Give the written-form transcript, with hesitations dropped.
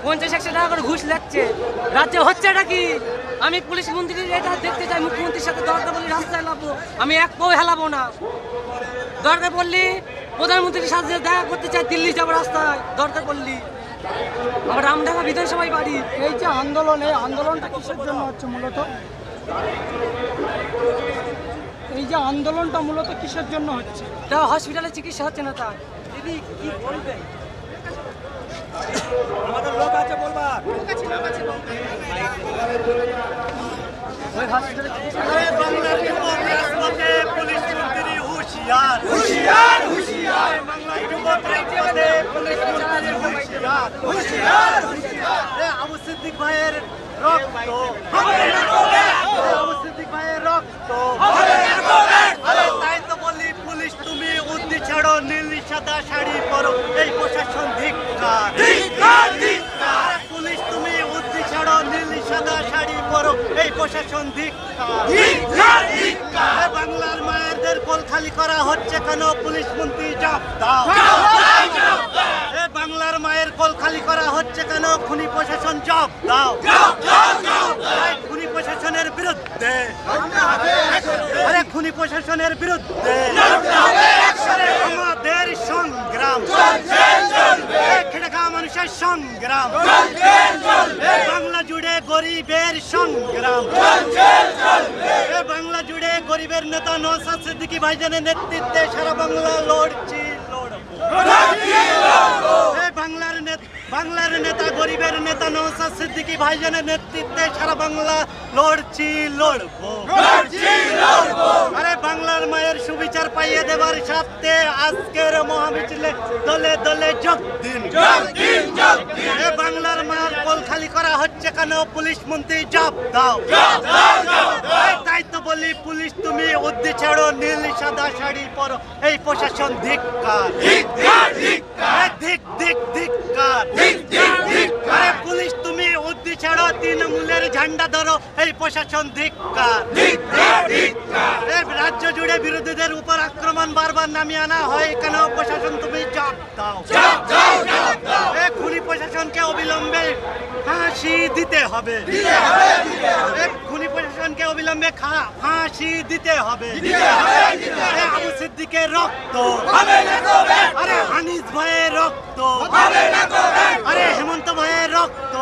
50-100 টাকা করে ঘুষ লাগছে। রাজ্যে হচ্ছে এটা কি? আমি পুলিশ মন্ত্রীর এটা দেখতে চাই, মুখ্যমন্ত্রীর সাথে দরকার পড়লে রাস্তায় লাভবো, আমি এক পাও হেলাবো না। দরকার পড়লি প্রধানমন্ত্রীর সাথে দেখা করতে চাই, দিল্লি যাবো রাস্তায় দরকার পড়লি। আমার রামডাঙ্গা বিধানসভায় বাড়ি। এই যে আন্দোলন, এই আন্দোলনটা কিসের জন্য হচ্ছে মূলত? এই যে আন্দোলনটা মূলত কিসের জন্য হচ্ছে? তা হসপিটালে চিকিৎসা হচ্ছে না তার। দিদি কি বলবেন? আমাদের লোক আছে বলবার। ওই হসপিটালে চিকিৎসা বাংলার যুবক রাজপথে পুলিশ মন্ত্রী হুঁশিয়ার হুঁশিয়ার হুঁশিয়ার। বাংলার যুবক রাজপথে পুলিশ মন্ত্রী হুঁশিয়ার হুঁশিয়ার হুঁশিয়ার। আবু সিদ্দিক ভাইয়ের রক্ত হবে না কবে, আবু সিদ্দিক ভাইয়ের রক্ত হবে না কবে। আরে তাই তো বলি পুলিশ তুমি উদ্দি ছাড়ো, নীল সাদা শাড়ি পরো, এই প্রশাসন ধিক্কার ধিক্কার ধিক্কার। পুলিশ তুমি উদ্দি ছাড়ো, নীল সাদা শাড়ি পরো, এই প্রশাসন ধিক্কার ধিক্কার ধিক্কার। বাংলার মায়েদের কোল খালি করা হচ্ছে কেন? পুলিশ মন্ত্রী জবাব দাও। এ বাংলার মায়ের কোল খালি করা হচ্ছে কেন? খুনি প্রশাসন জবাব দাও। এই খুনি প্রশাসনের বিরুদ্ধে, আরে খুনি প্রশাসনের বিরুদ্ধে আমাদের সংগ্রাম, খেটে খাওয়া মানুষের সংগ্রাম, বাংলা জুড়ে গরিবের সংগ্রাম, বাংলা জুড়ে গরিবের নেতা নওশাদ সিদ্দিকী ভাইজানের নেতৃত্বে সারা বাংলা লড়ছি বাংলার নেতা গরিবের নেতা নওশাদ সিদ্দিকী ভাইজানের নেতৃত্বে সারা বাংলা লড়ছি লড়বো। আরে বাংলার মায়ের সুবিচার পাইয়ে দেবার স্বার্থে আজকের মহামিছিলে দলে দলে যোগ দিন। বাংলার মায়ের কোল খালি করা হচ্ছে কেন? পুলিশ মন্ত্রী জবাব দাও। তাই তো বলি পুলিশ তুমি উদ্দি ছাড়ো, নীল সাদা শাড়ি পরো, এই প্রশাসন ধিক্কার ধিক্কার ধিক্কার ধিক্কার। আরে পুলিশ তুমি উদ্দি ছাড়ো, তৃণমূলের ঝান্ডা ধরো, এই প্রশাসন ধিক্কার ধিক্কার ধিক্কার। রাজ্য জুড়ে বিরোধীদের উপর আক্রমণ বারবার নামিয়ে আনা হয় কেন? প্রশাসন তুমি জবাব দাও। খুনি প্রশাসনকে অবিলম্বে ফাঁসি দিতে হবে। খুনি প্রশাসনকে অবিলম্বে ফাঁসি দিতে হবে। আবু সিদ্দিকের রক্ত, আরে হানিস ভাইয়ের রক্ত, আরে হেমন্ত ভাইয়ের রক্ত,